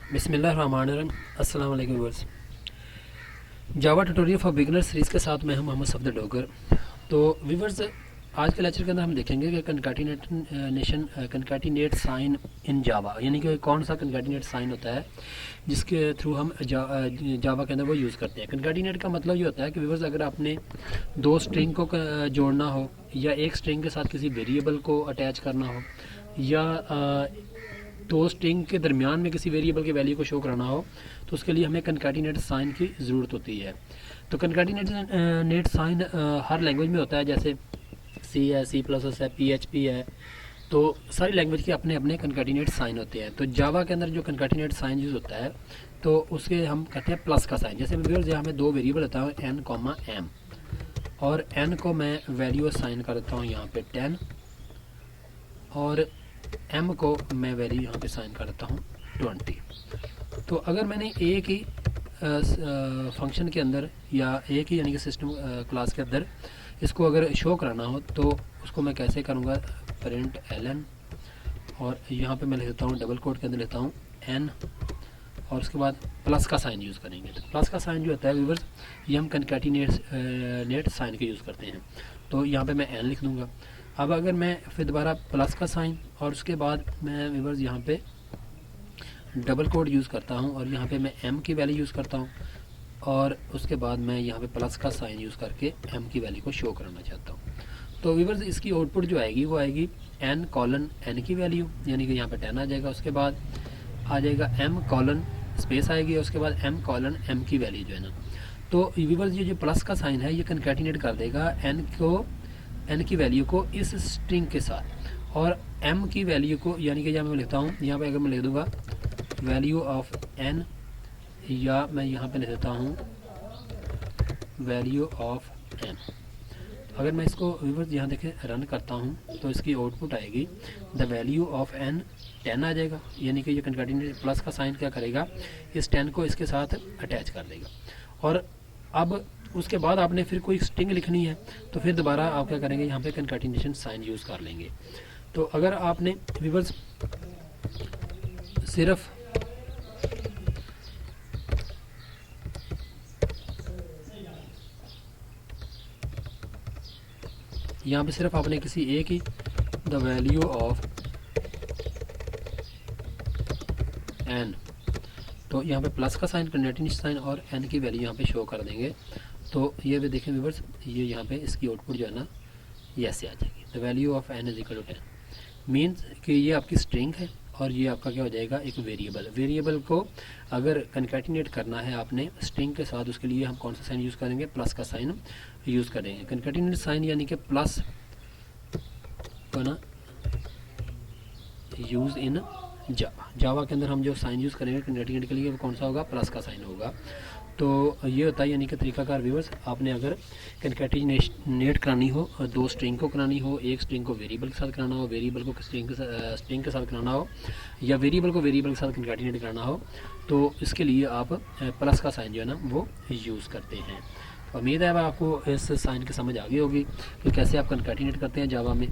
बिस्मिल्लाहिर्रहमानिर्रहीम। अस्सलाम वालेकुम viewers. Java tutorial for beginner series के साथ मैं हूं मोहम्मद सफदर डोगर। तो व्यूअर्स, आज के लेक्चर के अंदर हम देखेंगे कि कंकाटिनेट साइन इन जावा, यानी कि कौन सा कंकाटिनेट साइन होता है जिसके थ्रू हम जावा के अंदर वो यूज़ करते हैं। कंकाटिनेट का मतलब ये होता है कि व्यूअर्स, अगर आपने दो स्ट्रिंग को जोड़ना हो, या एक स्ट्रिंग के साथ किसी वेरिएबल को अटैच करना हो, या दो स्ट्रिंग के दरमियान में किसी वेरिएबल की वैल्यू को शो कराना हो, तो उसके लिए हमें कंकाटिनेट साइन की ज़रूरत होती है। तो कंकाटिनेट साइन हर लैंग्वेज में होता है, जैसे सी है, C++ है, PHP है। तो सारी लैंग्वेज के अपने अपने कंकाटिनेट साइन होते हैं। तो जावा के अंदर जो कंकाटिनेट साइन यूज़ होता है, तो उसके हम कहते हैं प्लस का साइन। जैसे व्यूअर्स, यहाँ में दो वेरिएबल होता है n, m, और n को मैं वैल्यू साइन कर देता हूँ यहाँ पे 10, और m को मैं वैल्यू यहाँ पे साइन कर देता हूँ 20। तो अगर मैंने एक ही फंक्शन के अंदर, या एक ही यानी कि सिस्टम क्लास के अंदर इसको अगर शो कराना हो, तो उसको मैं कैसे करूँगा, प्रिंट ln, और यहाँ पे मैं लिख देता हूँ डबल कोट के अंदर लेता हूँ n, और उसके बाद प्लस का साइन यूज़ करेंगे। तो प्लस का साइन जो होता है व्यूअर्स, ये हम कंकाटिनेट साइन के यूज़ करते हैं। तो यहाँ पे मैं n लिख दूँगा। अब अगर मैं फिर दोबारा प्लस का साइन, और उसके बाद मैं व्यूअर्स यहाँ पे डबल कोड यूज़ करता हूँ, और यहाँ पे मैं m की वैल्यू यूज़ करता हूँ, और उसके बाद मैं यहाँ पे प्लस का साइन यूज़ करके m की वैल्यू को शो कराना चाहता हूँ। तो व्यूअर्स, इसकी आउटपुट जो आएगी वो आएगी n की वैल्यू, यानी कि यहाँ पे 10 आ जाएगा। उसके बाद आ जाएगा m स्पेस आएगी, और उसके बाद m की वैल्यू जो है ना। तो व्यूअर्स, ये जो प्लस का साइन है ये कंकैटिनेट कर देगा n की वैल्यू को इस स्ट्रिंग के साथ, और m की वैल्यू को, यानी कि यहाँ मैं लिखता हूँ, यहाँ पे अगर मैं लिख दूँगा वैल्यू ऑफ n, या मैं यहाँ पे लिख देता हूँ वैल्यू ऑफ m। अगर मैं इसको व्यूअर्स यहाँ देखें रन करता हूँ, तो इसकी आउटपुट आएगी द वैल्यू ऑफ n 10 आ जाएगा, यानी कि ये कंकैटिनेट प्लस का साइन क्या करेगा, इस 10 को इसके साथ अटैच कर देगा। और अब उसके बाद आपने फिर कोई स्ट्रिंग लिखनी है, तो फिर दोबारा आप क्या करेंगे, यहाँ पे कंकैटिनेशन साइन यूज़ कर लेंगे। तो अगर आपने व्यूअर्स सिर्फ यहाँ पे सिर्फ आपने किसी एक ही द वैल्यू ऑफ n, तो यहाँ पे प्लस का साइन, कंकैटिनेशन साइन, और n की वैल्यू यहाँ पे शो कर देंगे। तो ये भी देखें व्यूअर्स, ये यहाँ पे इसकी आउटपुट जो है ना ये ऐसे आ जाएगी, the value of n is equal to 10। Means कि ये आपकी स्ट्रिंग है, और ये आपका क्या हो जाएगा, एक वेरिएबल को अगर कंकैटिनेट करना है आपने स्ट्रिंग के साथ, उसके लिए हम कौन सा साइन यूज़ करेंगे, प्लस का साइन यूज़ करेंगे। कंकैटिनेट साइन यानी कि प्लस को ना यूज़ इन जावा के अंदर हम जो साइन यूज़ करेंगे कंकैटिनेट के लिए, वो कौन सा होगा, प्लस का साइन होगा। तो ये होता है यानी कि तरीकाकार व्यूअर्स, आपने अगर कंकैटिनेट करानी हो, दो स्ट्रिंग को करानी हो, एक स्ट्रिंग को वेरिएबल के साथ कराना हो, वेरिएबल को स्ट्रिंग के साथ कराना हो, या वेरिएबल को वेरिएबल के साथ कंकैटिनेट कराना हो, तो इसके लिए आप प्लस का साइन जो है ना वो यूज़ करते हैं। उम्मीद है आपको इस साइन की समझ आ गई होगी कि कैसे आप कंकैटिनेट करते हैं जावा में।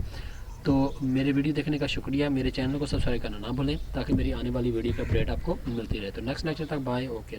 तो मेरे वीडियो देखने का शुक्रिया। मेरे चैनल को सब्सक्राइब करना ना भूलें, ताकि मेरी आने वाली वीडियो की अपडेट आपको मिलती रहे। तो नेक्स्ट लेक्चर तक बाय, ओके।